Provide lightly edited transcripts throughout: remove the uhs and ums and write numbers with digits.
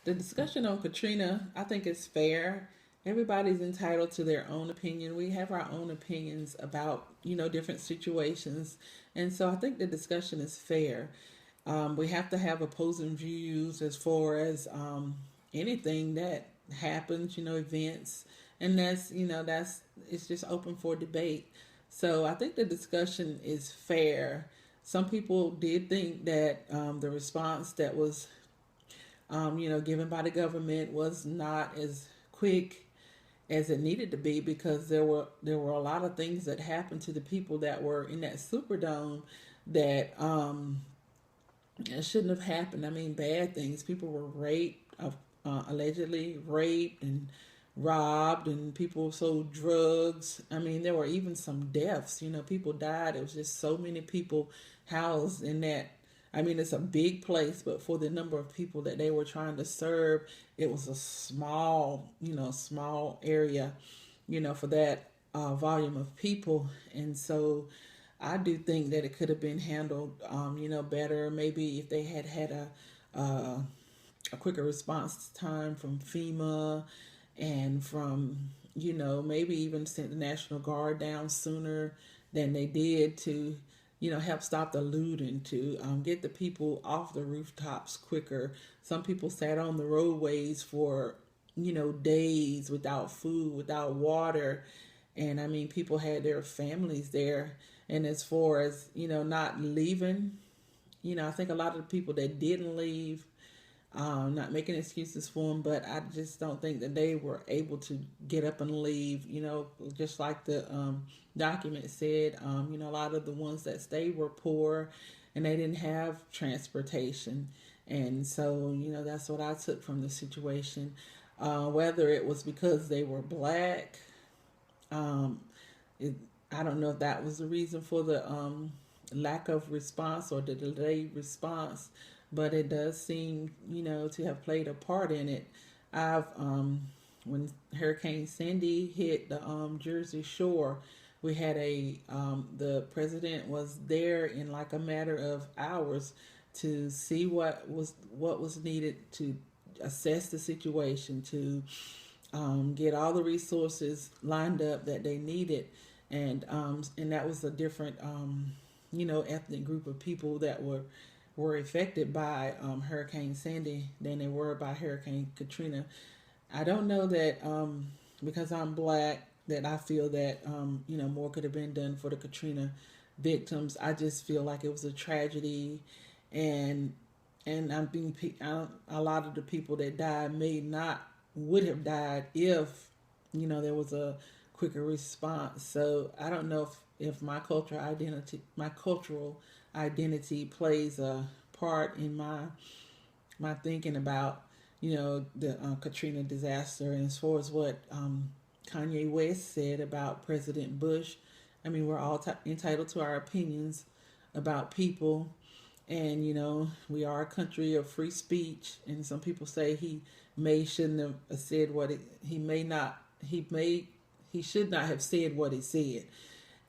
The discussion on Katrina, I think is fair. Everybody's entitled to their own opinion. We have our own opinions about, different situations. And so I think the discussion is fair. We have to have opposing views as far as anything that happens, events. And it's just open for debate. So I think the discussion is fair. Some people did think that the response that was given by the government was not as quick as it needed to be because there were a lot of things that happened to the people that were in that Superdome that it shouldn't have happened. I mean, bad things. People were raped, allegedly raped and robbed, and people sold drugs. I mean, there were even some deaths. People died. It was just so many people housed in that. I mean, it's a big place, but for the number of people that they were trying to serve, it was a small area, for that volume of people. And so I do think that it could have been handled, better. Maybe if they had a quicker response time from FEMA and from, maybe even sent the National Guard down sooner than they did to, help stop the looting, to get the people off the rooftops quicker. Some people sat on the roadways for, days without food, without water. And I mean, people had their families there. And as far as, not leaving, I think a lot of the people that didn't leave, not making excuses for them, but I just don't think that they were able to get up and leave. Just like the document said, a lot of the ones that stayed were poor and they didn't have transportation. And so, that's what I took from the situation. Whether it was because they were black, um, it, I don't know if that was the reason for the lack of response or the delayed response, but it does seem, to have played a part in it. I've when Hurricane Sandy hit the Jersey Shore, we had the president was there in like a matter of hours to see what was needed to assess the situation, to get all the resources lined up that they needed, and that was a different ethnic group of people that were affected by Hurricane Sandy than they were by Hurricane Katrina. I don't know that because I'm black that I feel that more could have been done for the Katrina victims. I just feel like it was a tragedy, and I'm being a lot of the people that died may not would have died if there was a quicker response. So I don't know if my cultural identity plays a part in my thinking about the Katrina disaster. And as far as what Kanye West said about President Bush, I mean, we're all entitled to our opinions about people, and we are a country of free speech. And some people say shouldn't have said he may not he should not have said what he said.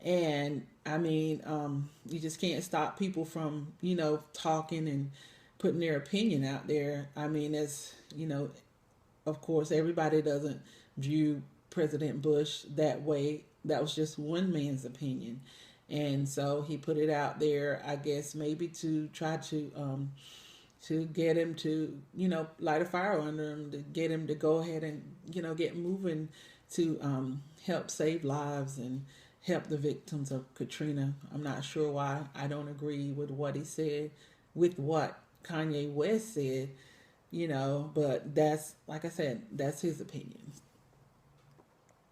And I mean, you just can't stop people from talking and putting their opinion out there. I mean, of course, everybody doesn't view President Bush that way. That was just one man's opinion. And so he put it out there, I guess, maybe to try to get him to, light a fire under him, to get him to go ahead and, get moving to help save lives and help the victims of Katrina. I'm not sure why I don't agree with what he said, with what Kanye West said, but that's, like I said, that's his opinion.